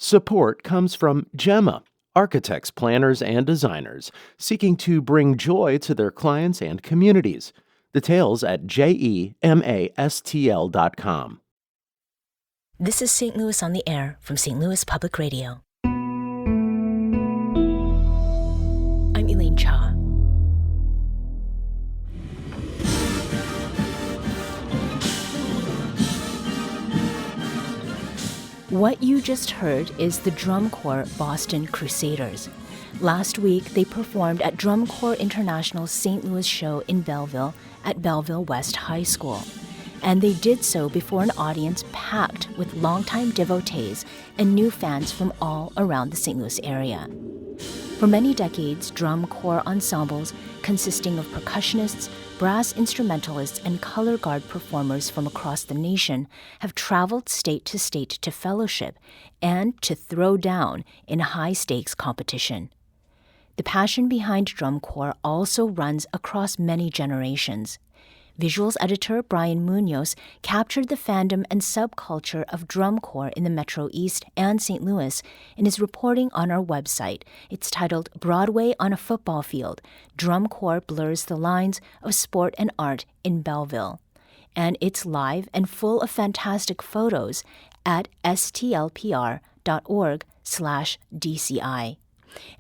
Support comes from Gemma, architects, planners, and designers seeking to bring joy to their clients and communities. Details at gemastl.com. This is St. Louis on the Air from St. Louis Public Radio. I'm Elaine Cha. What you just heard is the drum corps Boston Crusaders. Last week, they performed at Drum Corps International's St. Louis show in Belleville at Belleville West High School. And they did so before an audience packed with longtime devotees and new fans from all around the St. Louis area. For many decades, drum corps ensembles consisting of percussionists, brass instrumentalists, and color guard performers from across the nation have traveled state to fellowship and to throw down in high-stakes competition. The passion behind drum corps also runs across many generations. Visuals editor Brian Munoz captured the fandom and subculture of drum corps in the Metro East and St. Louis in his reporting on our website. It's titled Broadway on a Football Field, Drum Corps Blurs the Lines of Sport and Art in Belleville. And it's live and full of fantastic photos at stlpr.org/DCI.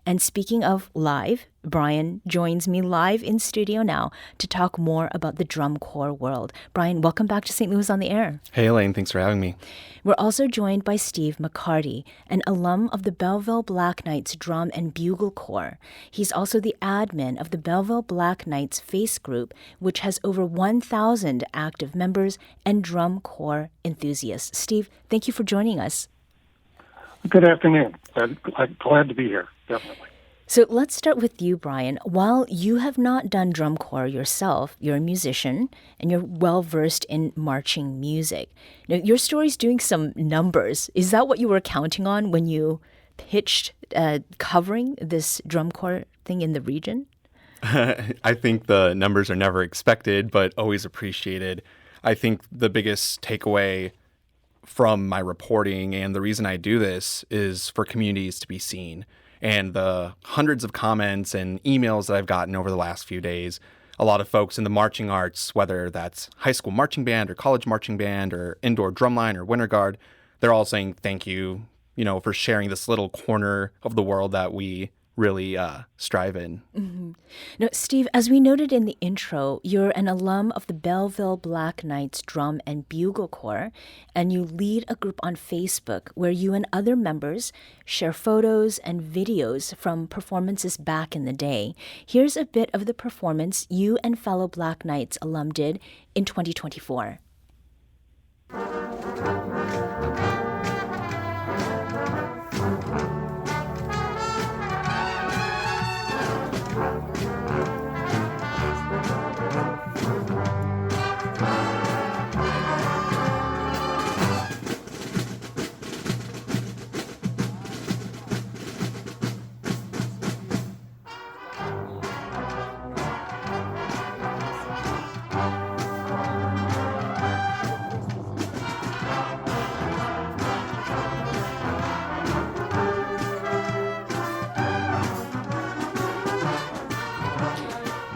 And speaking of live, Brian joins me live in studio now to talk more about the drum corps world. Brian, welcome back to St. Louis on the Air. Hey, Elaine. Thanks for having me. We're also joined by Steve McCarty, an alum of the Belleville Black Knights Drum and Bugle Corps. He's also the admin of the Belleville Black Knights Face Group, which has over 1,000 active members and drum corps enthusiasts. Steve, thank you for joining us. Good afternoon. I'm glad to be here, definitely. So let's start with you, Brian. While you have not done drum corps yourself, you're a musician and you're well-versed in marching music. Now, your story's doing some numbers. Is that what you were counting on when you pitched covering this drum corps thing in the region? I think the numbers are never expected, but always appreciated. I think the biggest takeaway from my reporting and the reason I do this is for communities to be seen. And the hundreds of comments and emails that I've gotten over the last few days, a lot of folks in the marching arts, whether that's high school marching band or college marching band or indoor drumline or winter guard, they're all saying thank you, for sharing this little corner of the world that we really strive in. Mm-hmm. Now, Steve, as we noted in the intro, you're an alum of the Belleville Black Knights Drum and Bugle Corps, and you lead a group on Facebook where you and other members share photos and videos from performances back in the day. Here's a bit of the performance you and fellow Black Knights alum did in 2024.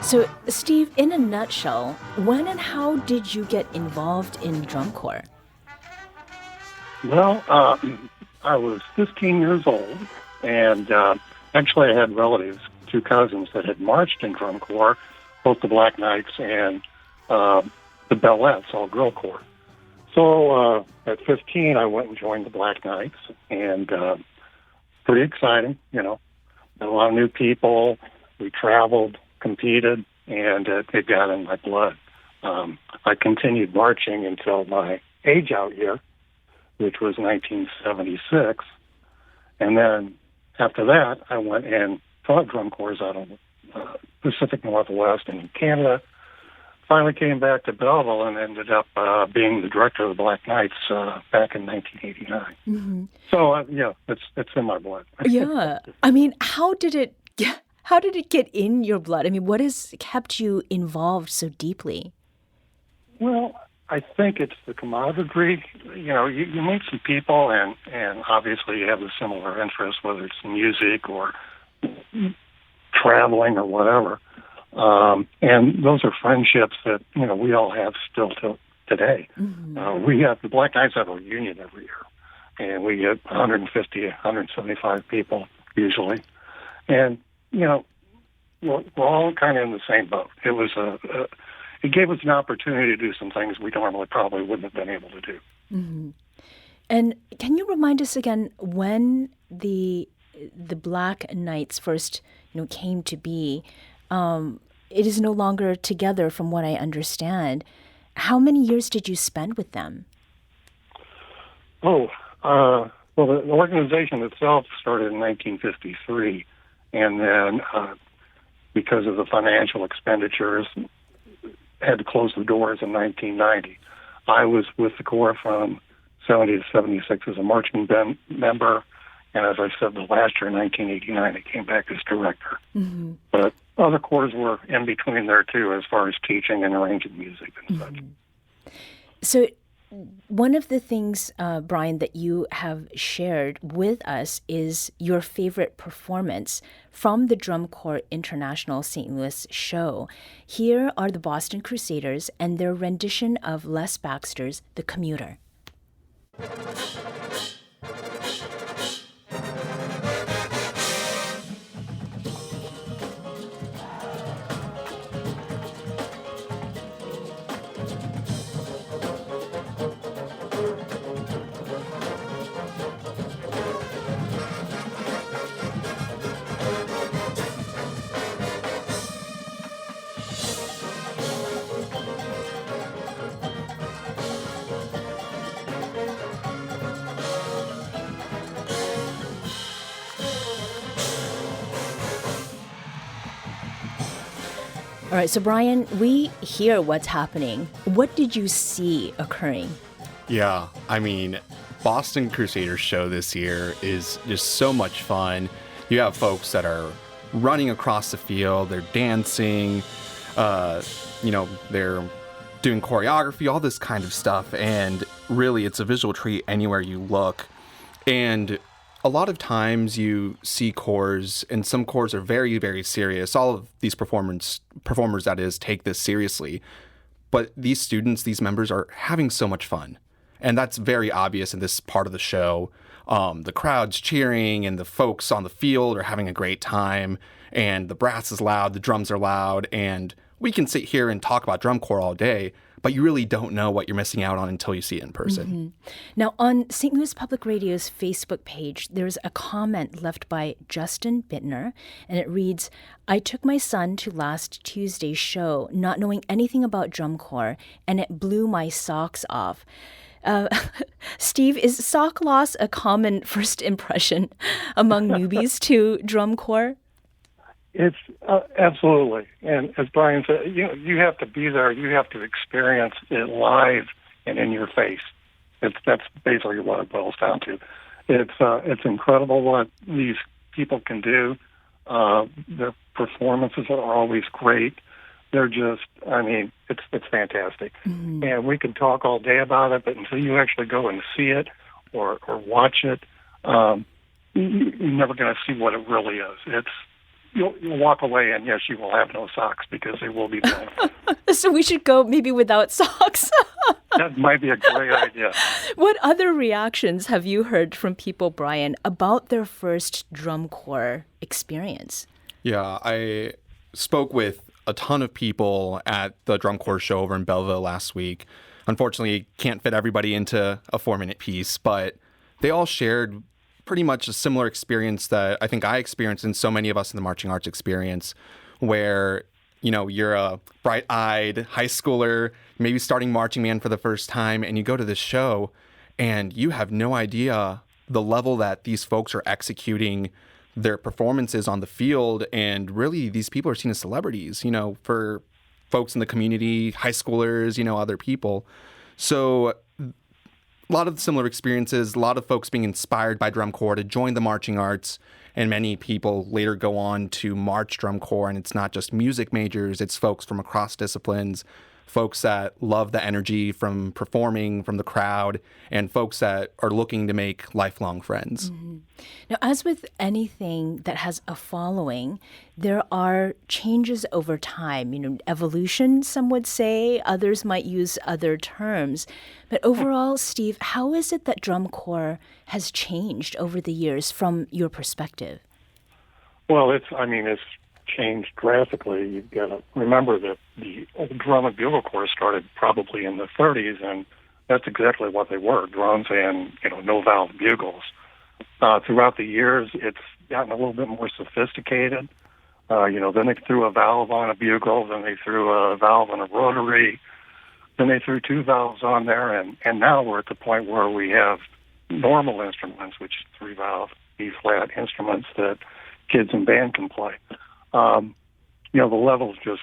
So, Steve, in a nutshell, when and how did you get involved in drum corps? Well, I was 15 years old, and actually I had relatives, 2 cousins, that had marched in drum corps, both the Black Knights and the Bellettes, all girl corps. So at 15, I went and joined the Black Knights, and pretty exciting, met a lot of new people. We traveled, competed, and it got in my blood. I continued marching until my age out year, which was 1976. And then after that, I went and taught drum corps out of Pacific Northwest and in Canada. Finally came back to Belleville and ended up being the director of the Black Knights back in 1989. Mm-hmm. So, it's in my blood. Yeah. I mean, how did it get in your blood? I mean, what has kept you involved so deeply? Well, I think it's the camaraderie. You meet some people, and obviously you have the similar interests, whether it's music or traveling or whatever. And those are friendships that, we all have still till today. We have the Black Knights have a reunion every year, and we get 150, 175 people usually. And, we're all kind of in the same boat. It was it gave us an opportunity to do some things we normally probably wouldn't have been able to do. Mm-hmm. And can you remind us again when the Black Knights first, came to be? It is no longer together, from what I understand. How many years did you spend with them? Well, the organization itself started in 1953, and then because of the financial expenditures, had to close the doors in 1990. I was with the Corps from 70 to 76 as a marching band member, and as I said, the last year in 1989, I came back as director. Mm-hmm. But other corps were in between there too, as far as teaching and arranging music and such. So one of the things, Brian, that you have shared with us is your favorite performance from the Drum Corps International St. Louis show. Here are the Boston Crusaders and their rendition of Les Baxter's The Commuter. All right, so Brian, we hear what's happening. What did you see occurring? Yeah, I mean, Boston Crusaders show this year is just so much fun. You have folks that are running across the field, they're dancing, they're doing choreography, all this kind of stuff, and really it's a visual treat anywhere you look. And a lot of times you see corps, and some corps are very, very serious. All of these performers, that is, take this seriously. But these students, these members are having so much fun. And that's very obvious in this part of the show. The crowd's cheering, and the folks on the field are having a great time. And the brass is loud, the drums are loud. And we can sit here and talk about drum corps all day, but you really don't know what you're missing out on until you see it in person. Mm-hmm. Now, on St. Louis Public Radio's Facebook page, there's a comment left by Justin Bittner, and it reads, "I took my son to last Tuesday's show, not knowing anything about drum corps, and it blew my socks off." Steve, is sock loss a common first impression among newbies to drum corps? It's absolutely. And as Brian said, you have to be there. You have to experience it live and in your face. That's basically what it boils down to. It's incredible what these people can do. Their performances are always great. They're just, it's fantastic. Mm-hmm. And we can talk all day about it, but until you actually go and see it or watch it, you're never going to see what it really is. You'll walk away, and yes, you will have no socks because they will be blown. So we should go maybe without socks. That might be a great idea. What other reactions have you heard from people, Brian, about their first drum corps experience? Yeah, I spoke with a ton of people at the drum corps show over in Belleville last week. Unfortunately, can't fit everybody into a 4-minute piece, but they all shared pretty much a similar experience that I think I experienced, and so many of us in the marching arts experience, where, you're a bright-eyed high schooler, maybe starting marching band for the first time, and you go to this show and you have no idea the level that these folks are executing their performances on the field. And really, these people are seen as celebrities, for folks in the community, high schoolers, other people. So a lot of similar experiences, a lot of folks being inspired by drum corps to join the marching arts, and many people later go on to march drum corps. And it's not just music majors, it's folks from across disciplines. folks that love the energy from performing, from the crowd, and folks that are looking to make lifelong friends. Now, as with anything that has a following, there are changes over time. Evolution, some would say, others might use other terms. But overall, Steve, how is it that drum corps has changed over the years from your perspective? Well, it's changed drastically. You've got to remember that the old drum and bugle corps started probably in the 30s, and that's exactly what they were, drums and, no-valve bugles. Throughout the years, it's gotten a little bit more sophisticated. Then they threw a valve on a bugle, then they threw a valve on a rotary, then they threw two valves on there, and now we're at the point where we have normal instruments, which is three-valve E-flat instruments that kids in band can play. The level's just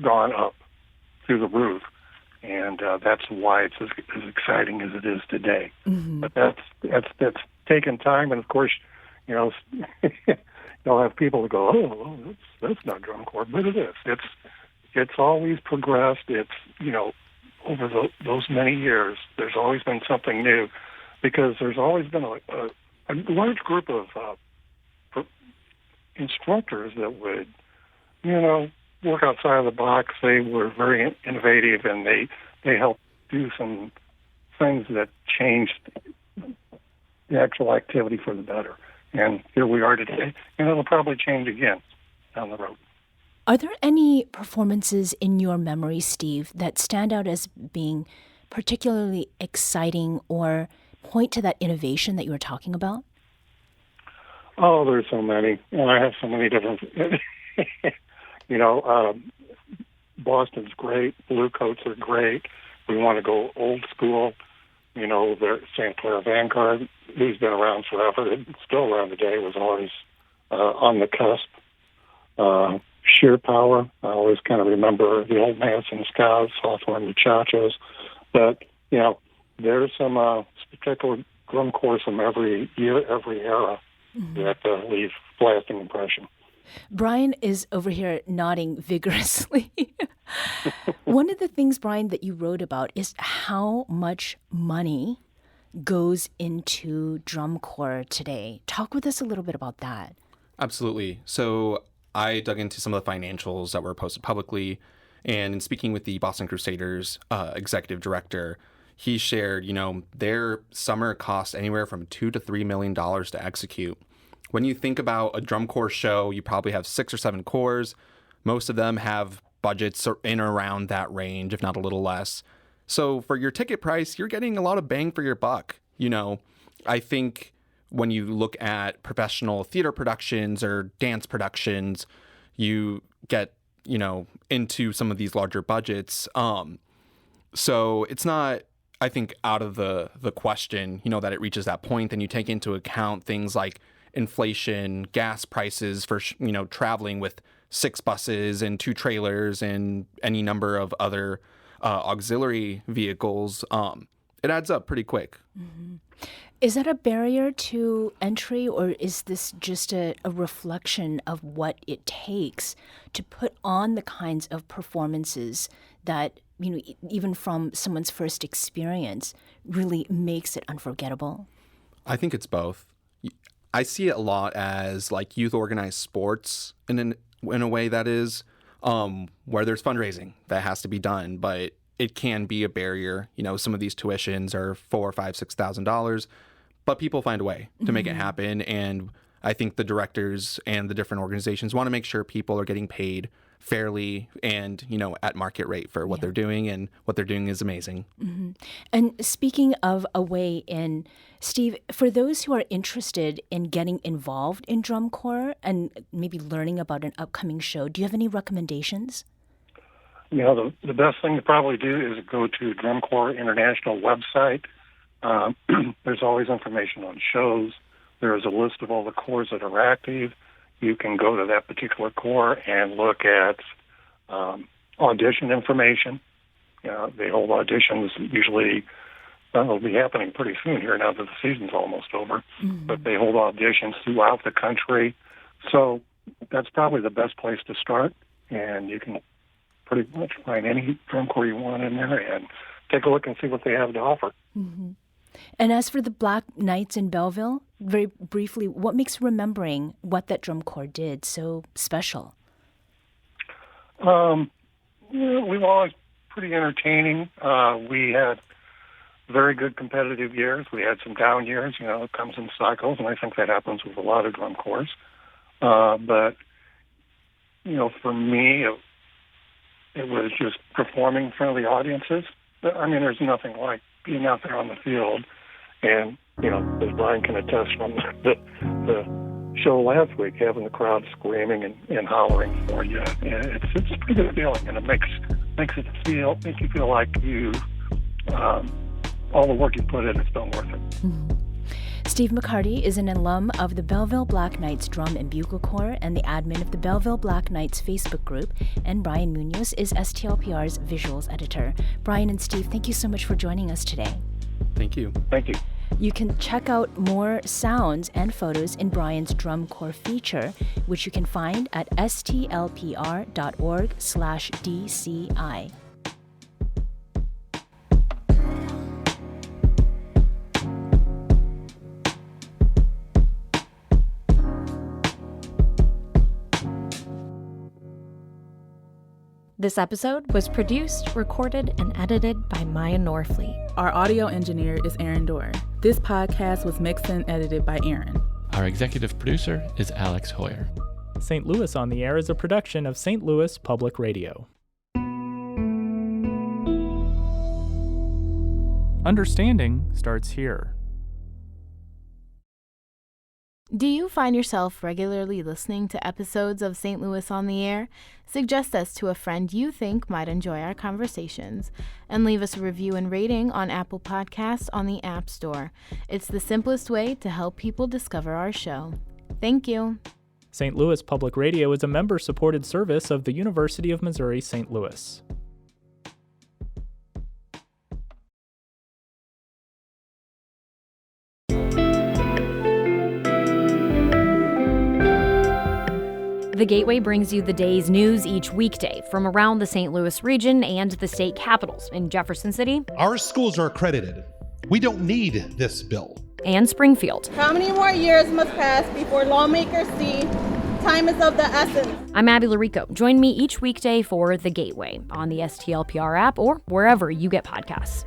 gone up through the roof, and that's why it's as exciting as it is today. Mm-hmm. But that's taken time, and of course, you'll have people that go, "Oh, well, that's not drum corps," but it is. It's always progressed. It's over those many years, there's always been something new, because there's always been a large group of instructors that would, work outside of the box. They were very innovative, and they helped do some things that changed the actual activity for the better. And here we are today, and it'll probably change again down the road. Are there any performances in your memory, Steve, that stand out as being particularly exciting or point to that innovation that you were talking about? Oh, there's so many. And I have so many different... Boston's great. Blue Coats are great. We want to go old school. The St. Clair Vanguard, who's been around forever, it's still around today, was always on the cusp. Sheer Power, I always kind of remember the Old Manson Scouts, Hawthorne Muchachos. But, there's some particular drum corps from every year, every era that leave lasting impression. Brian is over here nodding vigorously. One of the things, Brian, that you wrote about is how much money goes into drum corps today. Talk with us a little bit about that. Absolutely. So I dug into some of the financials that were posted publicly, and in speaking with the Boston Crusaders executive director, he shared, their summer costs anywhere from $2 to $3 million to execute. When you think about a drum corps show, you probably have 6 or 7 corps. Most of them have budgets in or around that range, if not a little less. So for your ticket price, you're getting a lot of bang for your buck. I think when you look at professional theater productions or dance productions, you get, into some of these larger budgets. So it's not, I think, out of the question, that it reaches that point. Then you take into account things like inflation, gas prices for, traveling with 6 buses and 2 trailers and any number of other auxiliary vehicles. It adds up pretty quick. Mm-hmm. Is that a barrier to entry, or is this just a reflection of what it takes to put on the kinds of performances that, even from someone's first experience, really makes it unforgettable? I think it's both. I see it a lot as like youth organized sports in a way that is, where there's fundraising that has to be done, but it can be a barrier. Some of these tuitions are $4,000, $5,000, $6,000, but people find a way to make it happen. And I think the directors and the different organizations want to make sure people are getting paid fairly and, at market rate for what they're doing, and what they're doing is amazing. Mm-hmm. And speaking of a way in, Steve, for those who are interested in getting involved in drum corps and maybe learning about an upcoming show, do you have any recommendations? The best thing to probably do is go to Drum Corps International website. There's always information on shows. There is a list of all the corps that are active. You can go to that particular corps and look at audition information. They hold auditions usually. It'll be happening pretty soon here now that the season's almost over. Mm-hmm. But they hold auditions throughout the country. So that's probably the best place to start. And you can pretty much find any drum corps you want in there and take a look and see what they have to offer. Mm-hmm. And as for the Black Knights in Belleville, very briefly, what makes remembering what that drum corps did so special? We were always pretty entertaining. We had very good competitive years. We had some down years. It comes in cycles, and I think that happens with a lot of drum corps. But for me, it was just performing in front of the audiences. There's nothing like being out there on the field, and as Brian can attest from the show last week, having the crowd screaming and hollering for you, it's a pretty good feeling, and it makes you feel like all the work you put in has been worth it. Mm-hmm. Steve McCarty is an alum of the Belleville Black Knights Drum and Bugle Corps and the admin of the Belleville Black Knights Facebook group, and Brian Munoz is STLPR's visuals editor. Brian and Steve, thank you so much for joining us today. Thank you. Thank you. You can check out more sounds and photos in Brian's drum corps feature, which you can find at stlpr.org/DCI. This episode was produced, recorded, and edited by Maya Norfleet. Our audio engineer is Aaron Dorr. This podcast was mixed and edited by Aaron. Our executive producer is Alex Hoyer. St. Louis on the Air is a production of St. Louis Public Radio. Understanding starts here. Do you find yourself regularly listening to episodes of St. Louis on the Air? Suggest us to a friend you think might enjoy our conversations, and leave us a review and rating on Apple Podcasts on the App Store. It's the simplest way to help people discover our show. Thank you. St. Louis Public Radio is a member-supported service of the University of Missouri St. Louis. The Gateway brings you the day's news each weekday from around the St. Louis region and the state capitals in Jefferson City. Our schools are accredited. We don't need this bill. And Springfield. How many more years must pass before lawmakers see time is of the essence? I'm Abby Larico. Join me each weekday for The Gateway on the STLPR app or wherever you get podcasts.